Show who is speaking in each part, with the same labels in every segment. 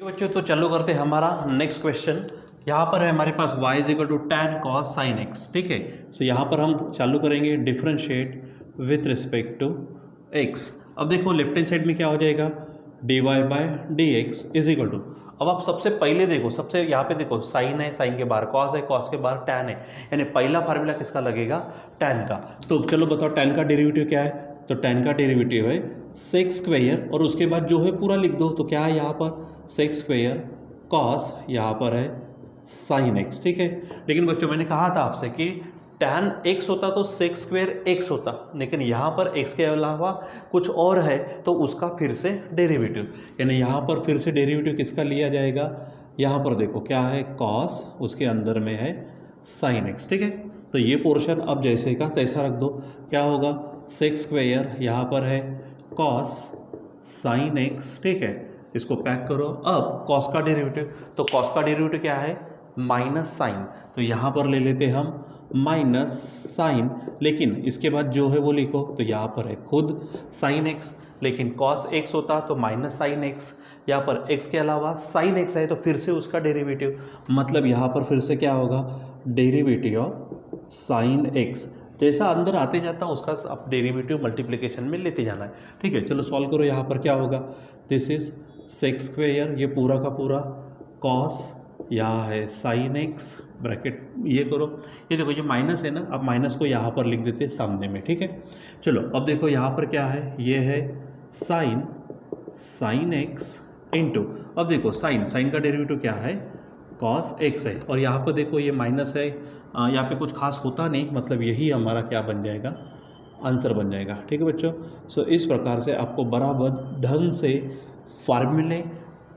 Speaker 1: बच्चों तो चलो करते हैं हमारा नेक्स्ट क्वेश्चन। यहाँ पर है हमारे पास y is equal to tan cos sin x। ठीक है, सो यहाँ पर हम चालू करेंगे differentiate with respect to x। अब देखो लेफ्ट हैंड साइड में क्या हो जाएगा, dy by d x is equal to, अब आप सबसे पहले देखो, सबसे यहाँ पे देखो साइन है, साइन के बाहर कॉस है, कॉस के बाहर टैन है, यानी पहला फार्मूला किसका लगेगा, टैन का। तो चलो बताओ टैन का डेरिवेटिव क्या है, तो टैन का डेरिवेटिव है सेक्स स्क्वायर और उसके बाद जो है पूरा लिख दो, तो क्या है यहाँ पर सेक्स स्क्वायर कॉस, यहाँ पर है साइन एक्स। ठीक है, लेकिन बच्चों मैंने कहा था आपसे कि टैन एक्स होता तो सेक्स स्क्वायर एक्स होता, लेकिन यहाँ पर एक्स के अलावा कुछ और है तो उसका फिर से डेरिवेटिव, यानी यहाँ पर फिर से डेरिवेटिव किसका लिया जाएगा, यहाँ पर देखो क्या है कॉस, उसके अंदर में है साइन एक्स। ठीक है, तो ये पोर्शन अब जैसे का तैसा रख दो, क्या होगा सेक्स स्क्वायर, यहाँ पर है कॉस साइन एक्स। ठीक है, इसको पैक करो। अब कॉस का डेरिवेटिव, तो कॉस का डेरिवेटिव क्या है माइनस साइन, तो यहाँ पर ले लेते हम माइनस साइन, लेकिन इसके बाद जो है वो लिखो, तो यहाँ पर है खुद साइन एक्स, लेकिन कॉस एक्स होता तो माइनस साइन एक्स, यहाँ पर एक्स के अलावा साइन एक्स है तो फिर से उसका डेरिवेटिव, मतलब यहाँ पर फिर से क्या होगा डेरिवेटिव ऑफ साइन एक्स, जैसा अंदर आते जाता उसका अब डेरिवेटिव मल्टीप्लिकेशन में लेते जाना है। ठीक है, चलो सॉल्व करो। यहाँ पर क्या होगा, दिस इज सेक्स स्क्वायर, ये पूरा का पूरा कॉस, यहाँ है साइन एक्स ब्रैकेट, ये करो, ये देखो ये माइनस है ना, अब माइनस को यहाँ पर लिख देते सामने में। ठीक है, चलो अब देखो यहाँ पर क्या है, ये है साइन एक्स इंटू, अब देखो साइन का डेरिवेटिव क्या है कॉस एक्स है, और यहाँ पर देखो ये माइनस है, यहाँ पे कुछ खास होता नहीं, मतलब यही हमारा क्या बन जाएगा आंसर बन जाएगा। ठीक है बच्चों, सो इस प्रकार से आपको बराबर ढंग से फार्मूले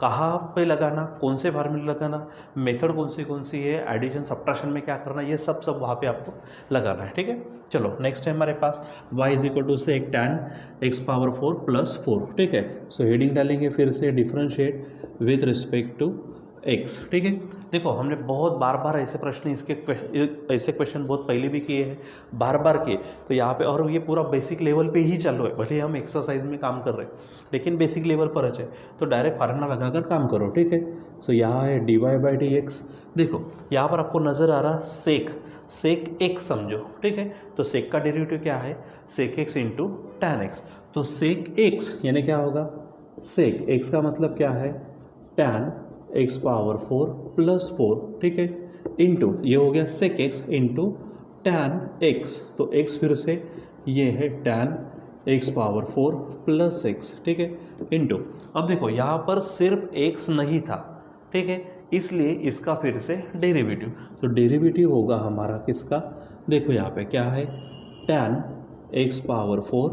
Speaker 1: कहाँ पे लगाना, कौन से फार्मूले लगाना, मेथड कौन सी है, एडिशन सब्ट्रैक्शन में क्या करना, ये सब वहाँ पे आपको लगाना है। ठीक है, चलो नेक्स्ट है हमारे पास y इज इक्वल टू से टैन एक्स पावर 4 प्लस 4। ठीक है, सो हेडिंग डालेंगे फिर से differentiate with respect to x. ठीक है, देखो हमने बहुत बार ऐसे प्रश्न ऐसे क्वेश्चन बहुत पहले भी किए हैं, बार किए, तो यहाँ पे और ये पूरा बेसिक लेवल पे ही चल रहा है, भले हम एक्सरसाइज में काम कर रहे हैं लेकिन बेसिक लेवल पर है, तो डायरेक्ट फार्मूला लगाकर काम करो। ठीक है, सो यहाँ है d y by d x, देखो यहाँ पर आपको नज़र आ रहा सेक एक्स समझो। ठीक है, तो सेक का डेरिवेटिव क्या है sec x into tan x, तो सेक एक्स यानी क्या होगा, सेक एक्स का मतलब क्या है टैन एक्स पावर 4 प्लस 4। ठीक है, इंटू ये हो गया sec x into tan x, तो एक्स फिर से ये है tan x power 4 plus x. ठीक है, इंटू, अब देखो यहाँ पर सिर्फ एक्स नहीं था, ठीक है, इसलिए इसका फिर से डेरिवेटिव, तो डेरिवेटिव होगा हमारा किसका, देखो यहाँ पे क्या है टैन एक्स पावर 4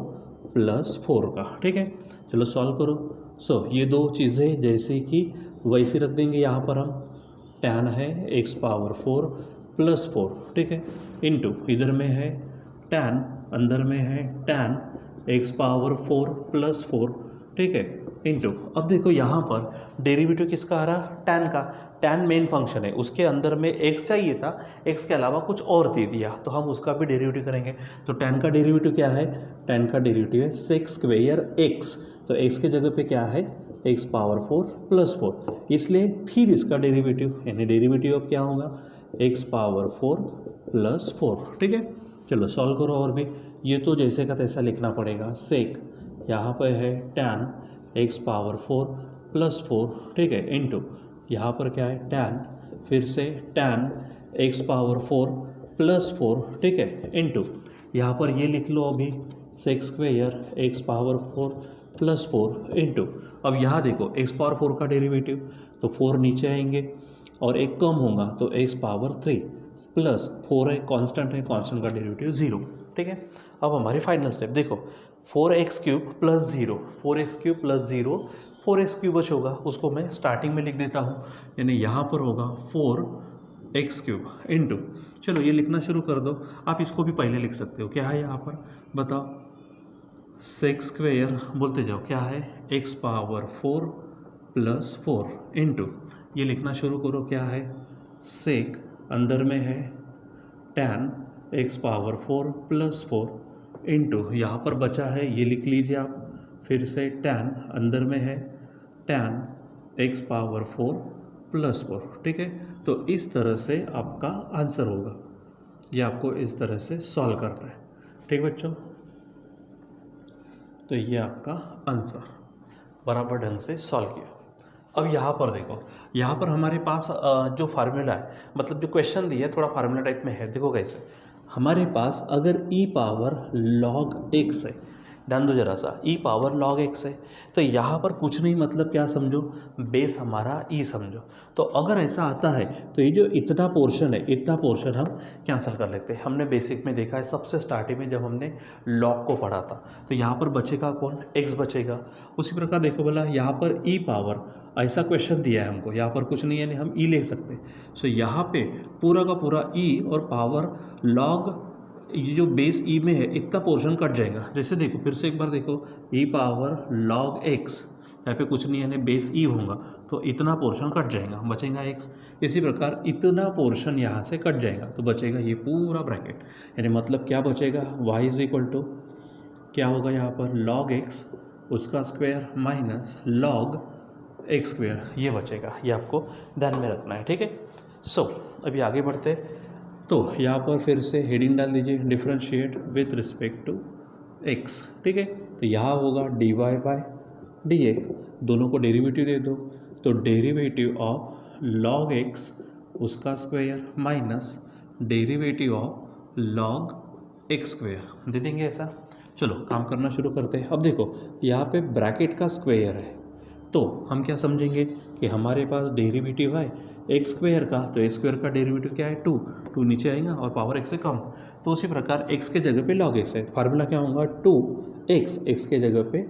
Speaker 1: प्लस 4 का। ठीक है, चलो सॉल्व करो। सो ये दो चीज़ें जैसे कि वैसे रख देंगे, यहाँ पर हम टैन है एक्स पावर 4 प्लस 4। ठीक है, इंटू इधर में है टैन, अंदर में है टैन एक्स पावर 4 प्लस 4। ठीक है, इंटू, अब देखो यहाँ पर डेरिवेटिव किसका आ रहा टैन का, टैन मेन फंक्शन है, उसके अंदर में एक्स चाहिए था, एक्स के अलावा कुछ और दे दिया तो हम उसका भी डेरिवेटिव करेंगे। तो टैन का डेरिवेटिव क्या है, टैन का डेरिवेटिव है सेक्स स्क्वायर एक्स, तो एक्स के जगह पे क्या है एक्स पावर 4 प्लस 4, इसलिए फिर इसका डेरिवेटिव यानी डेरिवेटिव अब क्या होगा एक्स पावर 4 प्लस 4। ठीक है, चलो सॉल्व करो। और भी ये तो जैसे का तैसा लिखना पड़ेगा, सेक यहाँ पर है टैन एक्स पावर 4 प्लस 4। ठीक है, इंटू यहाँ पर क्या है टैन, फिर से टैन एक्स पावर 4 प्लस 4। ठीक है, इंटू यहाँ पर ये लिख लो अभी sex square x power 4 plus 4 into, अब यहाँ देखो एक्स पावर 4 का डेरिवेटिव, तो 4 नीचे आएंगे और एक कम होगा तो एक्स पावर 3 प्लस 4 है कांस्टेंट का डेरिवेटिव 0। ठीक है, अब हमारी फाइनल स्टेप देखो 4x cube plus 0, 4x cube plus 0, 4x cube बच होगा, उसको मैं स्टार्टिंग में लिख देता हूँ, यानी यहाँ पर होगा 4x क्यूब इंटू, चलो ये लिखना शुरू कर दो, आप इसको भी पहले लिख सकते हो, क्या है यहाँ पर बताओ सेक्स स्क्वायर बोलते जाओ, क्या है एक्स पावर 4 प्लस 4 इंटू, ये लिखना शुरू करो, क्या है सेक, अंदर में है tan x power 4 plus 4 into, यहाँ पर बचा है ये लिख लीजिए आप, फिर से टैन, अंदर में है टैन एक्स पावर 4 प्लस 4, ठीक है। तो इस तरह से आपका आंसर होगा, ये आपको इस तरह से सॉल्व करना है, ठीक बच्चों। तो ये आपका आंसर बराबर ढंग से सॉल्व किया। अब यहाँ पर देखो, यहाँ पर हमारे पास जो फार्मूला है, मतलब जो क्वेश्चन दिया है थोड़ा फार्मूला टाइप में है। देखो कैसे, हमारे पास अगर e पावर log x है, ध्यान दो जरा सा, e पावर log x है, तो यहाँ पर कुछ नहीं, मतलब क्या समझो, बेस हमारा e समझो। तो अगर ऐसा आता है तो ये जो इतना पोर्शन है, इतना पोर्शन हम कैंसिल कर लेते हैं। हमने बेसिक में देखा है सबसे स्टार्टिंग में जब हमने log को पढ़ा था। तो यहाँ पर बचेगा कौन, x बचेगा। उसी प्रकार देखो बोला यहाँ पर e पावर, ऐसा क्वेश्चन दिया है हमको, यहाँ पर कुछ नहीं है, यानी हम e ले सकते। सो यहाँ पे पूरा का पूरा e और पावर log, ये जो बेस e में है इतना पोर्शन कट जाएगा। जैसे देखो फिर से एक बार देखो, e पावर log x, यहाँ पे कुछ नहीं है, यानी बेस e होगा, तो इतना पोर्शन कट जाएगा, बचेगा x। इसी प्रकार इतना पोर्शन यहाँ से कट जाएगा, तो बचेगा ये पूरा ब्रैकेट, यानी मतलब क्या बचेगा, y इज इक्वल टू क्या होगा यहाँ पर, log x उसका square minus log x square, ये बचेगा। ये आपको ध्यान में रखना है, ठीक है। सो अभी आगे बढ़ते, तो यहाँ पर फिर से हेडिंग डाल दीजिए, differentiate with respect to x, ठीक है। तो यहाँ होगा dy बाय dx, दोनों को डेरिवेटिव दे दो, तो डेरिवेटिव ऑफ log x उसका square minus derivative of log x square दे देंगे ऐसा। चलो काम करना शुरू करते हैं। अब देखो यहाँ पे ब्रैकेट का स्क्वायर है, तो हम क्या समझेंगे कि हमारे पास डेरिवेटिव है एक्स स्क्वायर का, तो एक्स स्क्वायर का डेरिवेटिव क्या है, 2 नीचे आएगा और पावर एक्स से कम। तो उसी प्रकार एक्स के जगह पे log एक्स है, फार्मूला क्या होगा, 2x, एक्स के जगह पे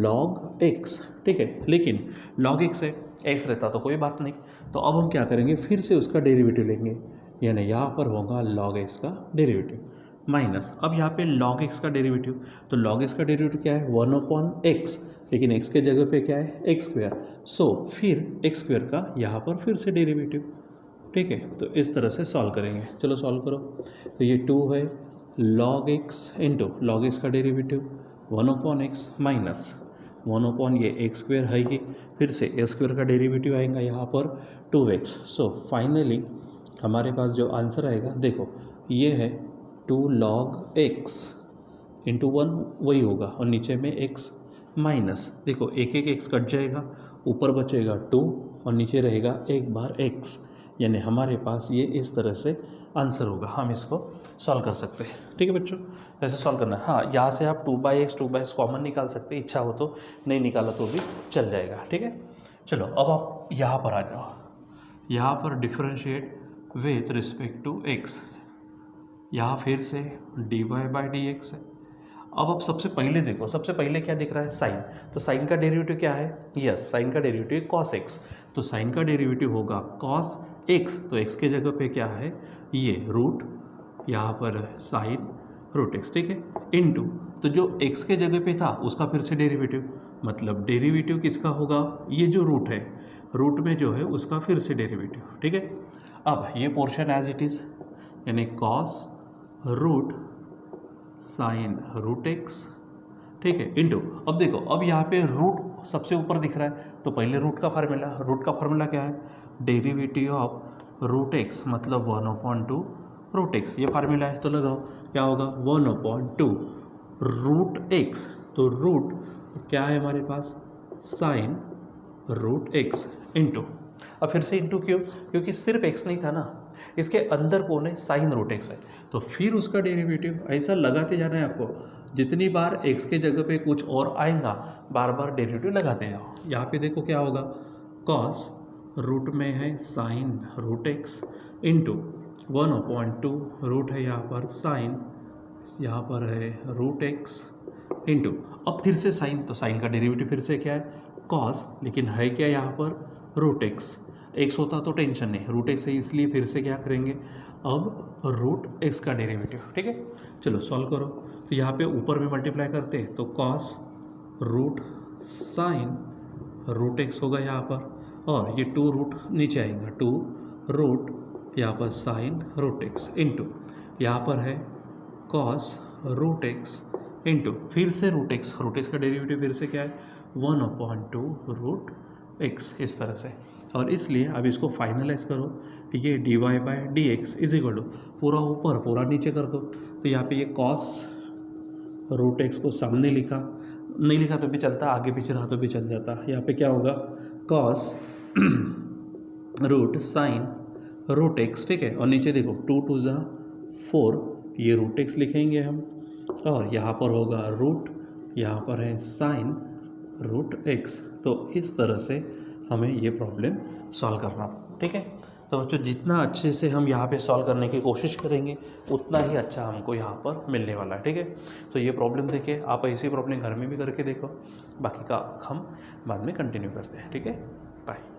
Speaker 1: log एक्स, ठीक है। लेकिन log एक्स है, एक्स रहता तो कोई बात नहीं। तो अब हम क्या करेंगे, फिर से उसका डेरिवेटिव लेंगे, यानी यहाँ पर होगा log एक्स का डेरिवेटिव माइनस, अब यहाँ पे log x का डेरिवेटिव, तो log x का डेरिवेटिव क्या है, 1/x, लेकिन x के जगह पे क्या है, एक्स स्क्वायर। सो फिर एक्स स्क्वायर का यहाँ पर फिर से डेरिवेटिव, ठीक है। तो इस तरह से सॉल्व करेंगे, चलो सॉल्व करो। तो ये 2 है log x into log x का डेरिवेटिव 1/x माइनस 1/ ये एक्स स्क्वायर है ही, फिर से एक्स स्क्वायर का डेरिवेटिव आएगा यहाँ पर 2x। सो फाइनली हमारे पास जो आंसर आएगा, देखो ये है 2 log x इंटू 1 वही होगा, और नीचे में x माइनस, देखो एक x कट जाएगा, ऊपर बचेगा 2 और नीचे रहेगा एक बार x, यानी हमारे पास ये इस तरह से आंसर होगा। हम इसको सॉल्व कर सकते हैं, ठीक है बच्चों। वैसे सॉल्व करना है, हाँ यहाँ से आप 2/x कॉमन निकाल सकते हैं, इच्छा हो तो, नहीं निकाला तो भी चल जाएगा, ठीक है। चलो अब आप यहाँ पर आ जाओ, यहाँ पर differentiate with respect to x, यहाँ फिर से dy बाई dx है। अब सबसे पहले देखो, सबसे पहले क्या दिख रहा है, साइन, तो साइन का डेरिवेटिव क्या है, यस साइन का डेरिवेटिव cos x, तो साइन का डेरिवेटिव होगा cos x, तो x के जगह पे क्या है, ये रूट, यहाँ पर साइन रूट x, ठीक है, इनटू, तो जो x के जगह पे था उसका फिर से डेरिवेटिव, मतलब डेरिवेटिव किसका होगा, ये जो रूट है, रूट में जो है उसका फिर से डेरिवेटिव, ठीक है। अब ये पोर्शन एज इट इज़, यानी cos root sine root x, ठीक है, इंटू, अब देखो अब यहाँ पे रूट सबसे ऊपर दिख रहा है, तो पहले रूट का फार्मूला क्या है, डेरिवेटिव ऑफ रूट एक्स मतलब 1/2 रूट एक्स, ये फार्मूला है। तो लगाओ क्या होगा, 1/2 रूट एक्स, तो रूट क्या है हमारे पास, साइन रूट एक्स इंटू, अब फिर से इंटू क्यों, क्योंकि सिर्फ एक्स नहीं था ना, इसके अंदर कौन है, साइन रूट एक्स है, तो फिर उसका डेरिवेटिव, ऐसा लगाते जाना है आपको, जितनी बार एक्स के जगह पे कुछ और आएगा बार बार डेरिवेटिव लगाते जाओ। यहाँ पे देखो क्या होगा, कॉस रूट में है sine root x into 1/2 root है यहाँ पर साइन, यहाँ पर है रूट एक्स इंटू, अब फिर से साइन, तो साइन का डेरिवेटिव फिर से क्या है, कॉस, लेकिन है क्या यहाँ पर रूट एक्स, एक्स होता तो टेंशन नहीं, रूट एक्स है इसलिए फिर से क्या करेंगे, अब रूट एक्स का डेरिवेटिव, ठीक है। चलो सॉल्व करो, तो यहाँ पे ऊपर में मल्टीप्लाई करते हैं, तो cos root sine root x होगा यहाँ पर, और ये 2 रूट नीचे आएगा, 2 रूट यहाँ पर साइन रूट एक्स इंटू, यहाँ पर है कॉस रूट एक्स इंटू, फिर से रूट एक्स का डेरिवेटिव फिर से क्या है, 1/2 रूट एक्स इस तरह से। और इसलिए अब इसको फाइनलाइज करो, ये d y by d x is equal to पूरा ऊपर पूरा नीचे कर दो। तो यहाँ पे ये कॉस रूट एक्स को सामने लिखा, नहीं लिखा तो भी चलता, आगे पीछे रहा तो भी चल जाता। यहाँ पे क्या होगा, cos root sine root x, ठीक है। और नीचे देखो 2 2 ज़ा 4, ये रूट एक्स लिखेंगे हम, और यहाँ पर होगा रूट, यहाँ पर है साइन रूट एक्स। तो इस तरह से हमें ये प्रॉब्लम सॉल्व करना, ठीक है। तो बच्चों जितना अच्छे से हम यहाँ पे सॉल्व करने की कोशिश करेंगे उतना ही अच्छा हमको यहाँ पर मिलने वाला है, ठीक है। तो ये प्रॉब्लम देखिए, आप ऐसी प्रॉब्लम घर में भी करके देखो, बाकी का हम बाद में कंटिन्यू करते हैं, ठीक है। बाय।